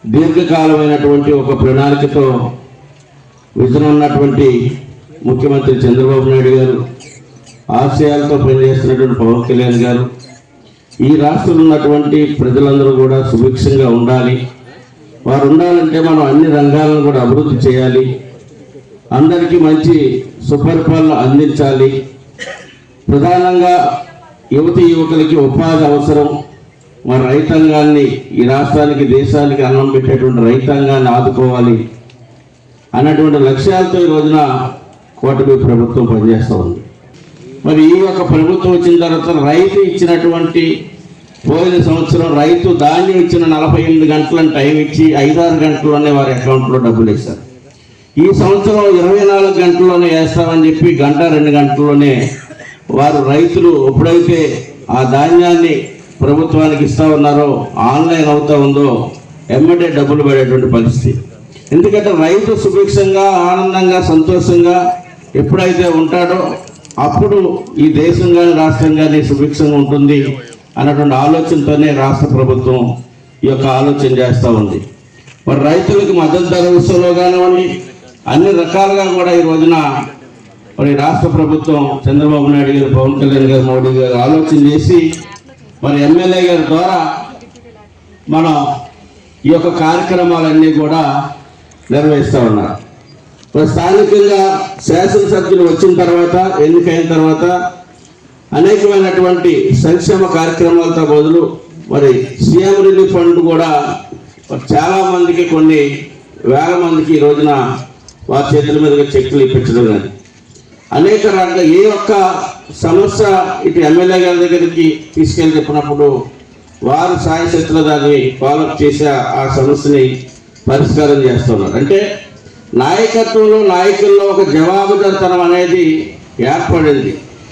దీర్ఘకాలమైనటువంటి ఒక ప్రణాళికతో విజన్ ఉన్నటువంటి ముఖ్యమంత్రి చంద్రబాబు నాయుడు గారు, ఆశయాలతో పనిచేస్తున్నటువంటి పవన్ కళ్యాణ్ గారు, ఈ రాష్ట్రంలో ఉన్నటువంటి ప్రజలందరూ కూడా సుభిక్షంగా ఉండాలి. వారు ఉండాలంటే మనం అన్ని రంగాలను కూడా అభివృద్ధి చేయాలి, అందరికీ మంచి సుపరిపాలన అందించాలి. ప్రధానంగా యువతి యువకులకి ఉపాధి అవసరం. మన రైతాంగాన్ని, ఈ రాష్ట్రానికి దేశానికి అన్నం పెట్టేటువంటి రైతాంగాన్ని ఆదుకోవాలి అన్నటువంటి లక్ష్యాలతో ఈ రోజున కూటమి ప్రభుత్వం పనిచేస్తూ ఉంది. మరి ఈ యొక్క ప్రభుత్వం వచ్చిన తర్వాత రైతు ఇచ్చినటువంటి పోయిన సంవత్సరం రైతు ధాన్యం ఇచ్చిన 48 గంటలను టైం ఇచ్చి 5-6 గంటల్లోనే వారి అకౌంట్లో డబ్బులు వేశారు. ఈ సంవత్సరం 24 గంటల్లోనే వేస్తామని చెప్పి 1-2 గంటల్లోనే వారు రైతులు ఎప్పుడైతే ఆ ధాన్యాన్ని ప్రభుత్వానికి ఇస్తా ఉన్నారో, ఆన్లైన్ అవుతా ఉందో, ఎమ్మటే డబ్బులు పడేటువంటి పరిస్థితి. ఎందుకంటే రైతు సుభిక్షంగా, ఆనందంగా, సంతోషంగా ఎప్పుడైతే ఉంటాడో అప్పుడు ఈ దేశం కానీ రాష్ట్రం కానీ సుభిక్షంగా ఉంటుంది అన్నటువంటి ఆలోచనతోనే రాష్ట్ర ప్రభుత్వం ఈ యొక్క ఆలోచన చేస్తూ ఉంది. మరి రైతులకు మద్దతు ధర విషయంలో కానివ్వండి, అన్ని రకాలుగా కూడా ఈ రోజున మరి రాష్ట్ర ప్రభుత్వం చంద్రబాబు నాయుడు గారు, పవన్ కళ్యాణ్ గారు, మోడీ గారు ఆలోచన చేసి మరి ఎమ్మెల్యే గారి ద్వారా మనం ఈ యొక్క కార్యక్రమాలన్నీ కూడా నిర్వహిస్తూ ఉన్నారు. స్థానికంగా శాసనసభ్యులు వచ్చిన తర్వాత, ఎన్నికైన తర్వాత అనేకమైనటువంటి సంక్షేమ కార్యక్రమాలతో బదులు మరి సీఎం రిలీఫ్ ఫండ్ కూడా చాలా మందికి, కొన్ని వేల మందికి ఈ రోజున వారి చేతుల మీదుగా చెక్కులు ఇప్పించడం కానీ అనేక రకాల ఏ ఒక్క సమస్య ఇటు ఎమ్మెల్యే గారి దగ్గరికి తీసుకెళ్ళి చెప్పినప్పుడు వారు సాయశక్తులు దాన్ని ఫాలోఅప్ చేసి ఆ సమస్యని పరిష్కారం చేస్తున్నారు. అంటే నాయకత్వంలో, నాయకుల్లో ఒక జవాబుదారితనం అనేది ఏర్పడింది.